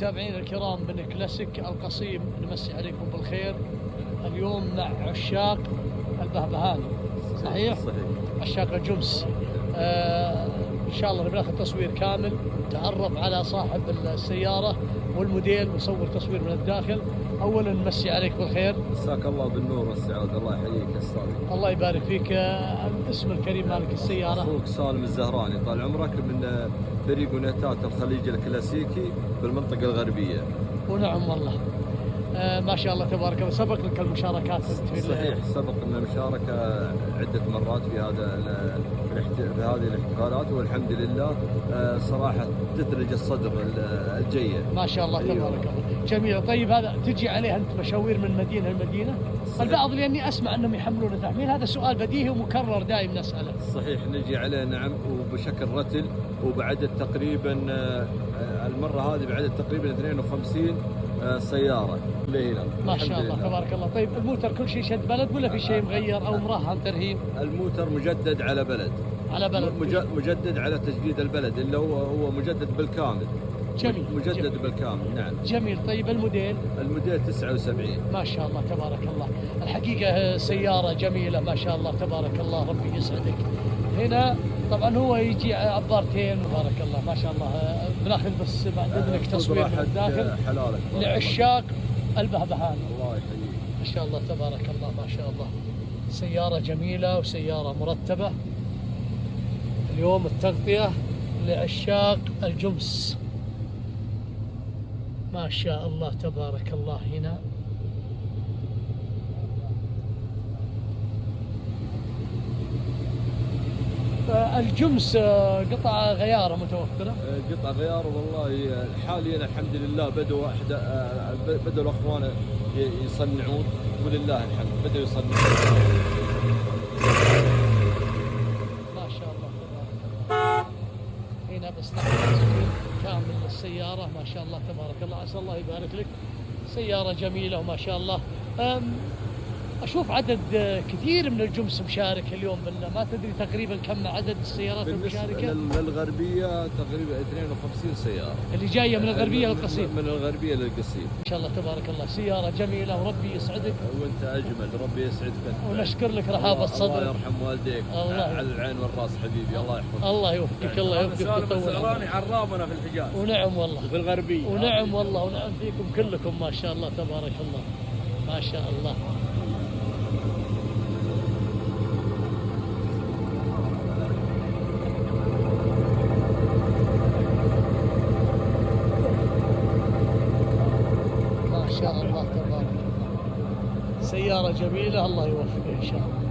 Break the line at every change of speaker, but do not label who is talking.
متابعين الكرام من كلاسيك القصيم، نمسي عليكم بالخير. اليوم مع عشاق البهبهان، صحيح؟
صحيح.
عشاق الجمس. ان شاء الله بناخذ تصوير كامل، نتعرف على صاحب السيارة والموديل ونصور تصوير من الداخل. اولا نمسي عليك بالخير.
مساك الله بالنور والسعادة، الله يحييك يا استاذ.
الله يبارك فيك. الاسم الكريم مالك السيارة؟
اخوك سالم الزهراني، طال عمرك، من فريق ونيتات الخليج الكلاسيكي بالمنطقة الغربية.
ونعم والله. ما شاء الله تبارك الله. سبق لك المشاركات
صحيح، سبق لنا المشاركة عدة مرات في هذه الاحتفالات، والحمد لله صراحة تثلج الصدر الجيد.
ما شاء الله تبارك الله. جميل. طيب هذا تجي عليه انت مشاوير من مدينة لمدينة؟ البعض لاني اسمع انهم يحملون تحميل، هذا سؤال بديهي ومكرر دائم نسأله.
صحيح، نجي عليه نعم، وبشكل رتل وبعدد تقريبا المرة هذه بعدد تقريبا 52 سيارة ليلة.
ما شاء الله تبارك الله. طيب الموتر كل شيء شد بلد ولا في شيء مغير او مرهن ترهيب؟
الموتر مجدد على بلد.
على بلد.
مجدد على تجديد البلد، اللي هو مجدد بالكامل.
جميل.
مجدد
جميل.
بالكامل، نعم.
جميل. طيب الموديل
79.
ما شاء الله تبارك الله. الحقيقة سيارة جميلة ما شاء الله تبارك الله، ربي يسعدك. هنا طبعا هو يجي عبارتين تبارك الله ما شاء الله. بناخذ بس بعد اذنك تصوير من الداخل
حلالك
لعشاق البهبهان.
الله يحييك.
ما شاء الله تبارك الله ما شاء الله. سيارة جميلة وسيارة مرتبة. اليوم التغطية لعشاق الجمس ما شاء الله تبارك الله. هنا الجمس قطع غيار متوفرة؟
قطع غيار والله حاليا الحمد لله بدأوا الأخوان يصنعون، ولله الحمد بدأوا يصنعون.
ما شاء الله تبارك الله. هنا بس تصوير كامل للسيارة ما شاء الله تبارك الله. عسى الله يبارك لك. سيارة جميلة وما شاء الله. أشوف عدد كثير من الجمس مشارك اليوم ما تدري تقريبا كم عدد السيارات المشاركة؟
للغربية تقريبا 52 سيارة
اللي جاية من الغربية للقصيم.
من الغربية للقصيم.
إن شاء الله تبارك الله. سيارة جميلة وربي يسعدك.
وأنت أجمل، ربي يسعدك.
ونشكر لك رحابة صدرك.
الله يرحم والديك. على العين والراس حبيبي، الله يحفظك.
الله يوفقك. الله يوفقك.
سالم الزهراني عرابنا في الحجاز.
ونعم والله.
وفي الغربية.
ونعم والله ونعم فيكم كلكم ما شاء الله تبارك الله. ما شاء الله. ما شاء الله تبارك الله. سيارة جميلة، الله يوفقك إن شاء الله.